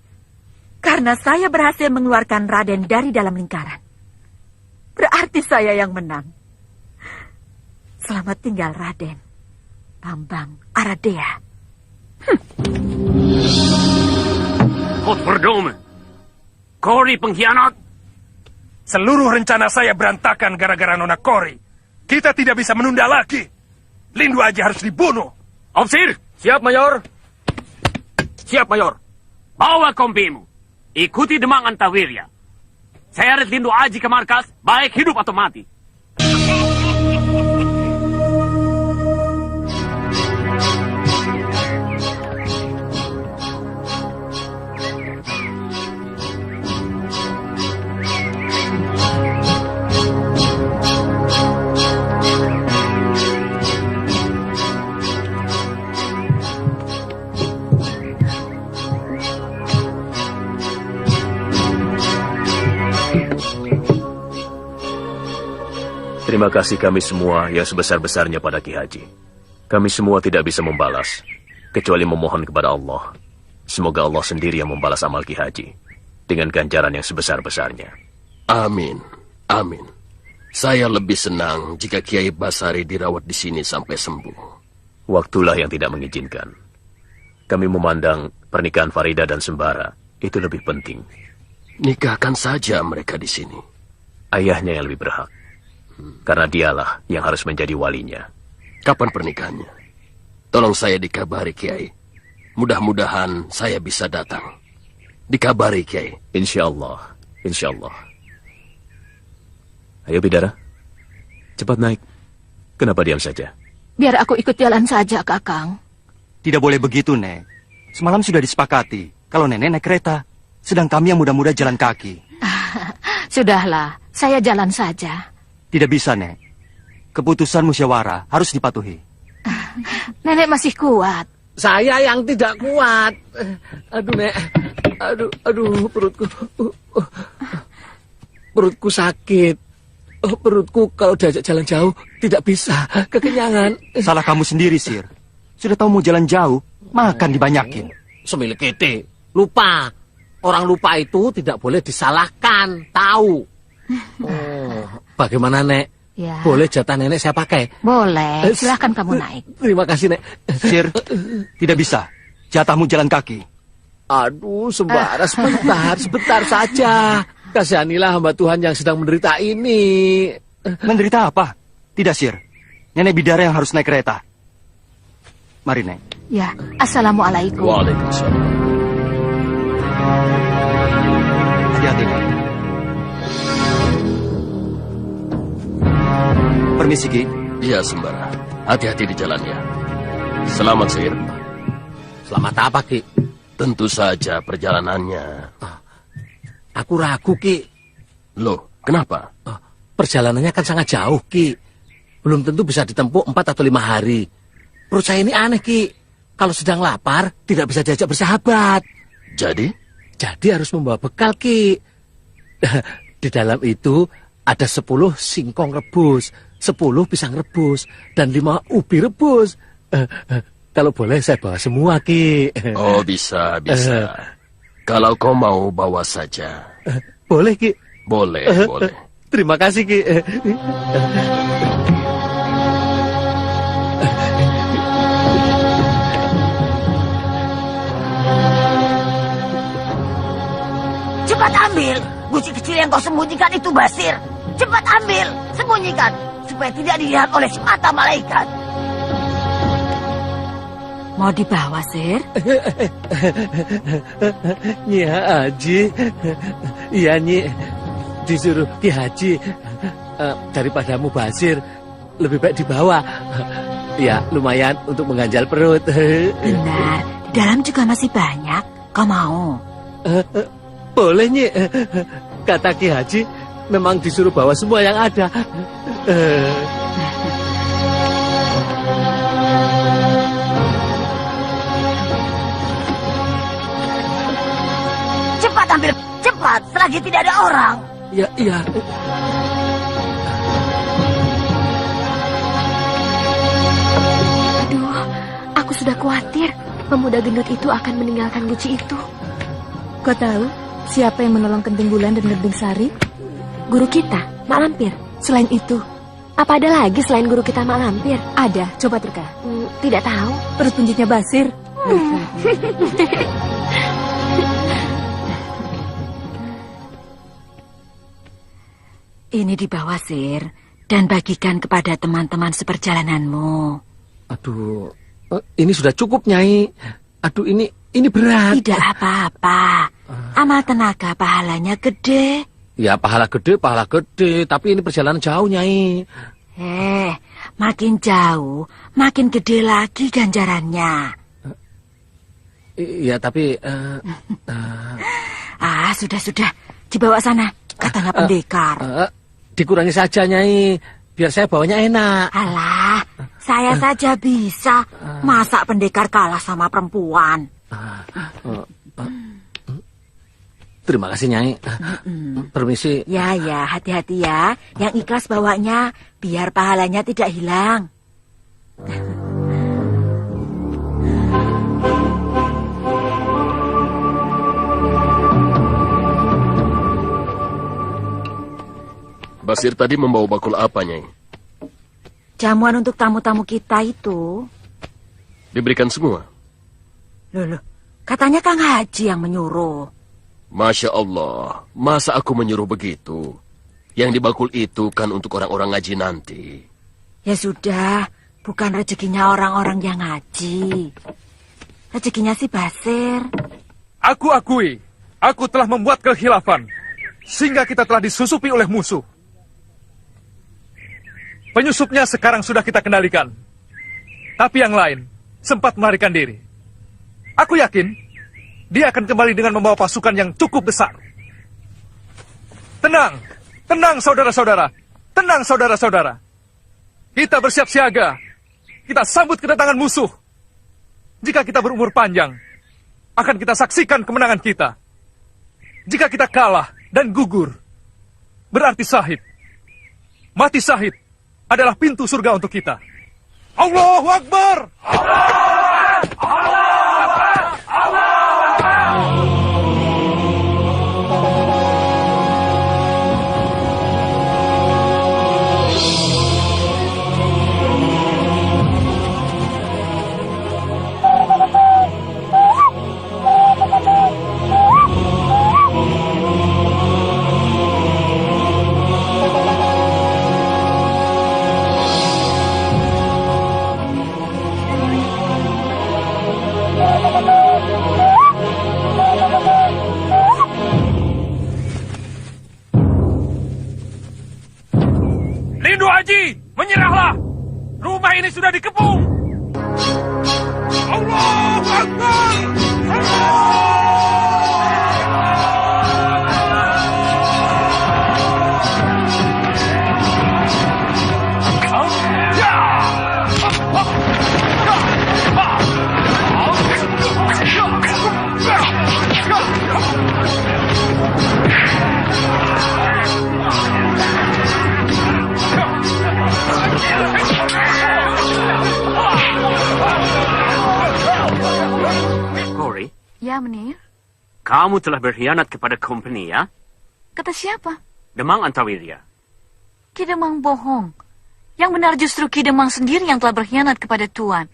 P: karena saya berhasil mengeluarkan Raden dari dalam lingkaran. Berarti saya yang menang. Selamat tinggal Raden Bambang Aradea.
Q: Godverdomme. Kori pengkhianat.
J: Seluruh rencana saya berantakan gara-gara Nona Kori. Kita tidak bisa menunda lagi. Lindu aja harus dibunuh.
Q: Ofsir,
N: Siap, Mayor. Siap, Mayor.
Q: bawa kompimu. Ikuti Demang Antawirya. Saya harus Lindu Aji ke markas, baik hidup atau mati.
F: Terima kasih kami semua yang sebesar-besarnya pada Ki Haji. Kami semua tidak bisa membalas, kecuali memohon kepada Allah. Semoga Allah sendiri yang membalas amal Ki Haji dengan ganjaran yang sebesar-besarnya.
R: Amin, amin. Saya lebih senang jika Kiai Basari dirawat di sini sampai sembuh.
F: Waktulah yang tidak mengizinkan. Kami memandang pernikahan Farida dan Sembara itu lebih penting.
R: Nikahkan saja mereka di sini.
F: Ayahnya yang lebih berhak. Karena dialah yang harus menjadi walinya.
R: Kapan pernikahannya? Tolong saya dikabari, Kiai. Mudah-mudahan saya bisa datang. Dikabari, Kiai.
F: Insya Allah. Insya Allah. Ayo, Bidara. Cepat naik. Kenapa diam saja?
B: Biar aku ikut jalan saja, Kakang.
S: Tidak boleh begitu, Nek. Semalam sudah disepakati kalau Nenek naik kereta, sedang kami yang muda-muda jalan kaki.
B: Sudahlah, saya jalan saja.
S: Tidak bisa, Nek. Keputusan musyawarah harus dipatuhi.
B: Nenek masih kuat.
N: Saya yang tidak kuat. Aduh, Nek. Aduh, perutku. Perutku sakit. Perutku kalau diajak jalan jauh tidak bisa. Kekenyangan.
S: Salah kamu sendiri, Sir. Sudah tahu mau jalan jauh, makan dibanyakin.
N: Semilik kete. Lupa. Orang lupa itu tidak boleh disalahkan. Tahu. Oh, bagaimana, Nek?
B: Ya.
N: Boleh jatah nenek saya pakai?
B: Boleh, silahkan kamu naik.
N: Terima kasih, Nek.
S: Sir, tidak bisa. Jatahmu jalan kaki.
N: Aduh, Sembara, sebentar saja. Kasihanilah hamba Tuhan yang sedang menderita ini.
S: Menderita apa? Tidak, Sir. Nenek Bidara yang harus naik kereta. Mari, Nek.
B: Ya, Assalamualaikum.
R: Waalaikumsalam.
S: Hati-hati, Nek. Permisi, Ki.
R: Iya, Sembara. Hati-hati di jalan ya. Selamat, Sir.
N: Selamat apa, Ki?
R: Tentu saja perjalanannya.
N: Aku ragu, Ki.
R: Loh, kenapa?
N: Perjalanannya kan sangat jauh, Ki. Belum tentu bisa ditempuh 4 atau 5 hari. Perut saya ini aneh, Ki. Kalau sedang lapar, tidak bisa diajak bersahabat.
R: Jadi?
N: Jadi harus membawa bekal, Ki. Di dalam itu ada 10 singkong rebus, 10 pisang rebus, dan 5 ubi rebus. Kalau boleh saya bawa semua, Ki.
R: Oh, bisa. Kalau kau mau, bawa saja.
N: Boleh, Ki?
R: Boleh.
N: Terima kasih, Ki.
D: Cepat ambil. Guci kecil yang kau sembunyikan itu, Basir. Cepat ambil. Sembunyikan. Supaya tidak dilihat oleh semata malaikat.
P: Mau dibawa, Sir?
N: Nyi Haji. Iya, Nyi. Disuruh Ki Haji. Daripada Mubasir, lebih baik dibawa. Ya, lumayan untuk mengganjal perut.
P: Benar. Di dalam juga masih banyak. Kau mau?
N: Boleh, Nyi. Kata Ki Haji, memang disuruh bawa semua yang ada.
D: Cepat ambil. Cepat. Selagi tidak ada orang.
N: Iya.
C: Aduh, aku sudah khawatir pemuda gendut itu akan meninggalkan guci itu.
O: Kau tahu siapa yang menolong Kenting Bulan dan Genting Sari?
C: Guru kita, Mak Lampir.
O: Selain itu,
C: apa ada lagi selain guru kita Mak Lampir?
O: Ada, coba terka.
C: Tidak tahu.
O: Perut punjitnya Basir.
P: Ini dibawa, Sir, dan bagikan kepada teman-teman seperjalananmu.
M: Aduh, ini sudah cukup, Nyai. Aduh, ini berat.
P: Tidak apa-apa. Amal tenaga pahalanya gede.
M: Ya, pahala gede, tapi ini perjalanan jauh, Nyai.
P: Makin jauh, makin gede lagi ganjarannya.
M: Iya, tapi...
P: Sudah. Dibawa sana, katanya pendekar.
M: Dikurangi saja, Nyai. Biar saya bawanya enak.
P: Alah, saya saja bisa. Masa pendekar kalah sama perempuan?
M: Terima kasih, Nyai. Permisi.
P: Ya, hati-hati ya. Yang ikhlas bawanya, biar pahalanya tidak hilang.
R: Basir tadi membawa bakul apa, Nyai?
P: Jamuan untuk tamu-tamu kita itu.
R: Diberikan semua?
P: Loh, katanya Kang Haji yang menyuruh.
R: Masya Allah, masa aku menyuruh begitu? Yang di bakul itu kan untuk orang-orang ngaji nanti.
P: Ya sudah, bukan rezekinya orang-orang yang ngaji. Rezekinya si Basir.
K: Aku akui, aku telah membuat kekhilafan, sehingga kita telah disusupi oleh musuh. Penyusupnya sekarang sudah kita kendalikan. Tapi yang lain sempat melarikan diri. Aku yakin dia akan kembali dengan membawa pasukan yang cukup besar. Tenang saudara-saudara. Tenang saudara-saudara. Kita bersiap siaga. Kita sambut kedatangan musuh. Jika kita berumur panjang, akan kita saksikan kemenangan kita. Jika kita kalah dan gugur, berarti syahid. Mati syahid adalah pintu surga untuk kita. Allahu Akbar!
J: Lindu Haji, menyerahlah. Rumah ini sudah dikepung. Allahu Akbar.
Q: Kori,
B: Ya, Menir.
Q: kamu telah berkhianat kepada company ya?
B: Kata siapa?
Q: Demang Antawirya.
B: Ki Demang bohong. Yang benar justru Ki Demang sendiri yang telah berkhianat kepada Tuan.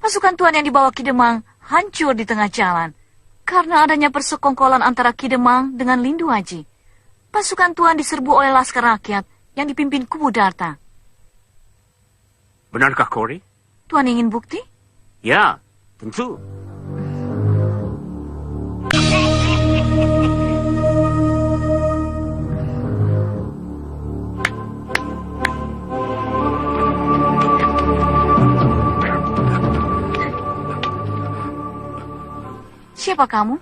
B: Pasukan Tuan yang dibawa Ki Demang hancur di tengah jalan. Karena adanya persekongkolan antara Ki Demang dengan Lindu Haji. Pasukan Tuan diserbu oleh laskar rakyat yang dipimpin Kubu Darta.
Q: Benarkah Kori?
B: Tuan ingin bukti?
Q: Ya, tentu.
B: Siapa kamu?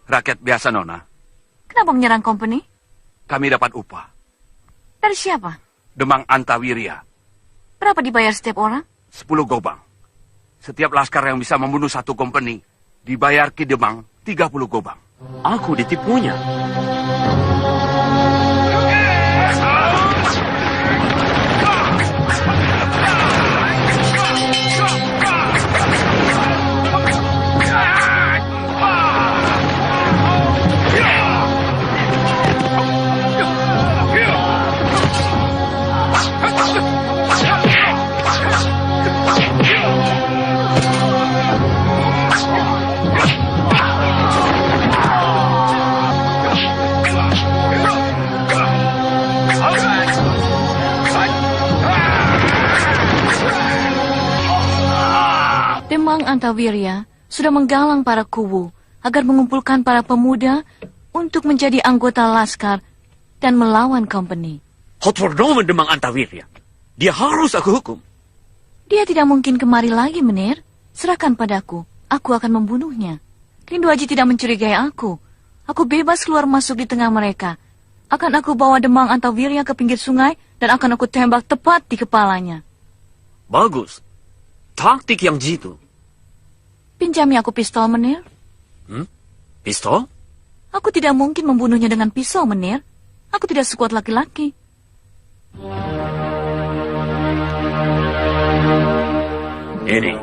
I: Rakyat biasa, Nona.
B: Kenapa menyerang company?
I: Kami dapat upah.
B: Dari siapa?
I: Demang Antawirya.
B: Berapa dibayar setiap orang?
I: 10 gobang. Setiap laskar yang bisa membunuh satu company, dibayar Ki Demang 30 gobang.
Q: Aku ditipunya.
T: Demang Antawirya sudah menggalang para kuwu agar mengumpulkan para pemuda untuk menjadi anggota laskar dan melawan company.
Q: Hotverdomen Demang Antawirya. Dia harus aku hukum.
T: Dia tidak mungkin kemari lagi, Menir. Serahkan padaku. Aku akan membunuhnya. Rindu Aji tidak mencurigai aku. Aku bebas keluar masuk di tengah mereka. Akan aku bawa Demang Antawirya ke pinggir sungai dan akan aku tembak tepat di kepalanya.
Q: Bagus. Taktik yang jitu.
T: Pinjami aku pistol, Menir.
Q: Pistol?
T: Aku tidak mungkin membunuhnya dengan pisau, Menir. Aku tidak sekuat laki-laki.
Q: Ini.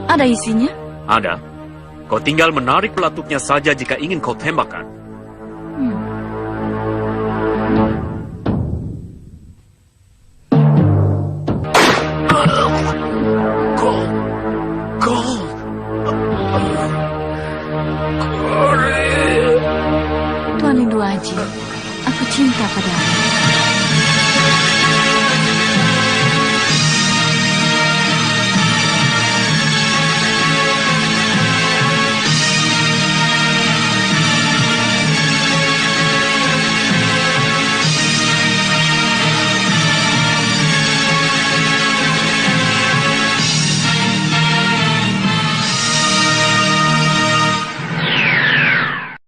T: Ada isinya?
Q: Ada. Kau tinggal menarik pelatuknya saja jika ingin kau tembakan.
T: Tuan Rindu Aji, aku cinta padamu.